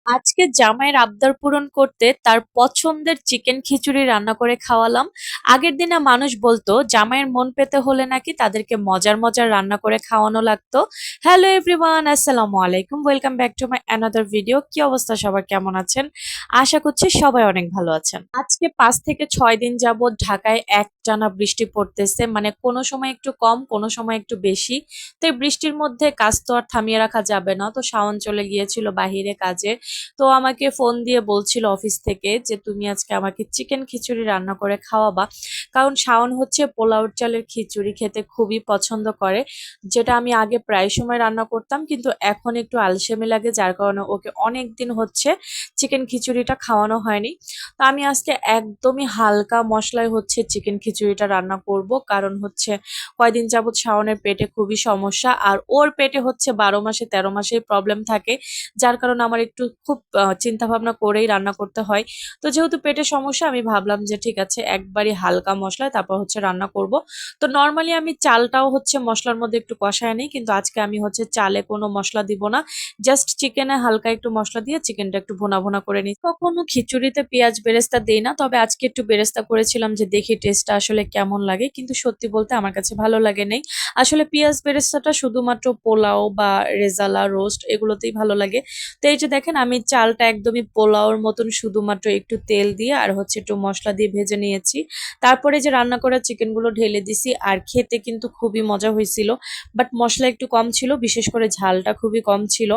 আজকে জামাইয়ের আবদার পূরণ করতে তার পছন্দের চিকেন খিচুড়ি রান্না করে খাওয়ালাম। আগের দিনে মানুষ বলতো জামাইয়ের মন পেতে হলে নাকি তাদেরকে মজার মজার রান্না করে খাওয়ানো লাগতো। হ্যালো এভরিওয়ান, আসসালামু আলাইকুম, welcome back to my another video. কি অবস্থা সবার, কেমন আছেন? আশা করছি সবাই অনেক ভালো আছেন। আজকে 5 থেকে 6 দিন যাবত ঢাকায় একটানা বৃষ্টি পড়তেছে, মানে কোনো সময় একটু কম কোনো সময় একটু বেশি। তো এই বৃষ্টির মধ্যে কাজ তো আর থামিয়ে রাখা যাবে না, তো শাওন চলে গিয়েছিল বাহিরে কাজে। তো আমাকে ফোন দিয়ে বলছিল অফিস থেকে যে তুমি আজকে আমাকে চিকেন খিচুড়ি রান্না করে খাওয়াবা, কারণ শাওন হচ্ছে পোলাওর চালের খিচুড়ি খেতে খুবই পছন্দ করে, যেটা আমি আগে প্রায় সময় রান্না করতাম, কিন্তু এখন একটু আলসেমি লাগে, যার কারণে ওকে অনেক দিন হচ্ছে চিকেন খিচুড়িটা খাওয়ানো হয়নি। তো আমি আজকে একদমই হালকা মশলায় হচ্ছে চিকেন খিচুড়িটা রান্না করব, কারণ হচ্ছে কয়দিন যাবৎ শাওনের পেটে খুবই সমস্যা, আর ওর পেটে হচ্ছে 12 মাসে 13 মাসেই প্রবলেম থাকে, যার কারণে আমার একটু খুব চিন্তা ভাবনা করেই রান্না করতে হয়। তো যেহেতু পেটের সমস্যা, আমি ভাবলাম যে ঠিক আছে একবারই হালকা মশলায় তারপর হচ্ছে রান্না করব। তো নর্মালি আমি চালটাও হচ্ছে মশলার মধ্যে একটু কষায় নিই, কিন্তু আজকে আমি হচ্ছে চালে কোনো মশলা দিব না, জাস্ট চিকেনে হালকা একটু মশলা দিয়ে চিকেনটা একটু ভুনা ভুনা করে নিই। কখনো খিচুড়িতে পেঁয়াজ বেরেস্তা দেই না, তবে আজকে একটু বেরেস্তা করেছিলাম যে দেখি টেস্টটা আসলে কেমন লাগে, কিন্তু সত্যি বলতে আমার কাছে ভালো লাগে নাই। আসলে পেঁয়াজ বেরেস্তাটা শুধুমাত্র পোলাও বা রেজালা রোস্ট এগুলোতেই ভালো লাগে। তো এই যে দেখেন, আমি চালটা একদমই পোলাওর মতন শুধুমাত্র একটু তেল দিয়ে আর হচ্ছে একটু মশলা দিয়ে ভেজে নিয়েছি। তারপরে যে রান্না করা চিকেনগুলো ঢেলে দিছি, আর খেতে কিন্তু খুবই মজা হয়েছিল। বাট মশলা একটু কম ছিল, বিশেষ করে ঝালটা খুবই কম ছিল,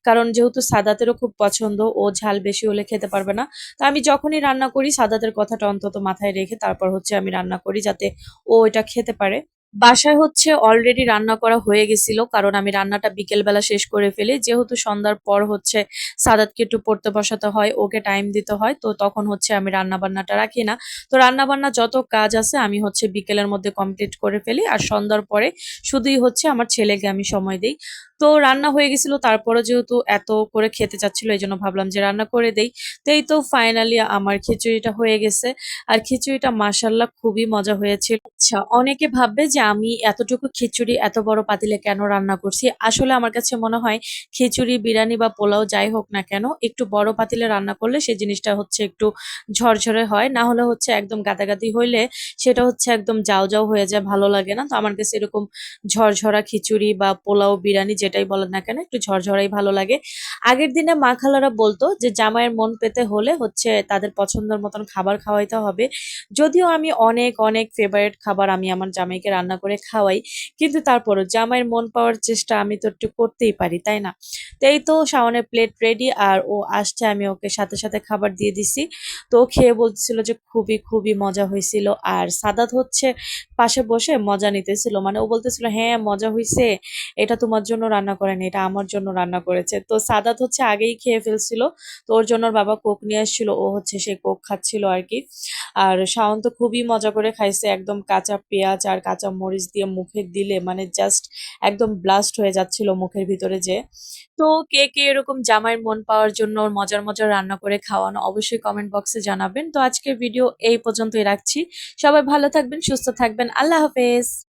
কারণ যেহেতু সাদাতেরও খুব পছন্দ, ও ঝাল বেশি হলে খেতে পারবে না। তো আমি যখনই রান্না করি সাদাতের কথাটা অন্তত মাথায় রেখে তারপর হচ্ছে আমি রান্না করি, যাতে ও এটা খেতে পারে। বাসায় হচ্ছে অলরেডি রান্না করা হয়ে গেছিল, কারণ আমি রান্নাটা বিকেল বেলা শেষ করে ফেলি, যেহেতু সন্ধ্যার পর হচ্ছে সাদাতকে একটু পড়তে বসাতে হয়, ওকে টাইম দিতে হয়, তো তখন হচ্ছে আমি রান্না বান্নাটা রাখি না। তো রান্না বান্না যত কাজ আছে আমি হচ্ছে বিকেলের মধ্যে কমপ্লিট করে ফেলি, আর সন্ধ্যার পরে শুধুই হচ্ছে আমার ছেলেকে আমি সময় দিই। তো রান্না হয়ে গেছিল, তারপরে যেহেতু এত করে খেতে চাচ্ছিল এই জন্য ভাবলাম যে রান্না করে দেই। তো এই তো ফাইনালি আমার খিচুড়িটা হয়ে গেছে, আর খিচুড়িটা মাশাল্লাহ খুবই মজা হয়েছিল। আচ্ছা, অনেকে ভাববে যে আমি এতটুকু খিচুড়ি এত বড় পাতিলে কেন রান্না করছি। আসলে আমার কাছে মনে হয় খিচুড়ি, বিরিয়ানি বা পোলাও যাই হোক না কেন, একটু বড় পাতিলে রান্না করলে সেই জিনিসটা হচ্ছে একটু ঝরঝরে হয়, না হলে হচ্ছে একদম গাদাগাদি হইলে সেটা হচ্ছে একদম জাও জাও হয়ে যায়, ভালো লাগে না। তো আমার কাছে এরকম ঝরঝরা খিচুড়ি বা পোলাও বিরিয়ানি যেটাই বলেন না কেন, একটু ঝরঝরাই ভালো লাগে। আগের দিনে মা খালারা বলতো যে জামাইয়ের মন পেতে হলে হচ্ছে তাদের পছন্দের মতন খাবার খাওয়াইতে হবে। যদিও আমি অনেক অনেক ফেভারিট খাবার আমি আমার জামাইকে রান্না করে খাওয়াই, কিন্তু তারপরও জামাইয়ের মন পাওয়ার চেষ্টা আমি তো একটু করতেই পারি, তাই না? তো এই তো শাওনের প্লেট রেডি, আর ও আসছে, আমি ওকে সাথে সাথে খাবার দিয়ে দিছি। তো ও খেয়ে বলতেছিল যে খুবই খুবই মজা হয়েছিল, আর সাদাত হচ্ছে পাশে বসে মজা নিতেছিল, মানে ও বলতেছিল হ্যাঁ মজা হয়েছে, এটা তোমার জন্য রান্না করেনি, এটা আমার জন্য রান্না করেছে। তো সাদাত হচ্ছে আগেই খেয়ে ফেলছিল, তো ওর জন্য ওর বাবা কোক নিয়ে আসছিল, ও হচ্ছে সেই কোক খাচ্ছিল আর কি। আর শাওন তো খুবই মজা করে খাইছে, একদম কাঁচা পেঁয়াজ আর কাঁচা মরিচ দিয়ে মুখে দিলে মানে জাস্ট একদম ব্লাস্ট হয়ে যাচ্ছিল মুখের ভিতরে যে। তো কে কে এরকম জামাইয়ের মন পাওয়ার জন্য ওর মজার মজার রান্না করে খাওয়ানো, অবশ্যই কমেন্ট বক্সে জানাবেন। তো আজকের ভিডিও এই পর্যন্তই রাখছি। সবাই ভালো থাকবেন, সুস্থ থাকবেন, আল্লাহ হাফেজ।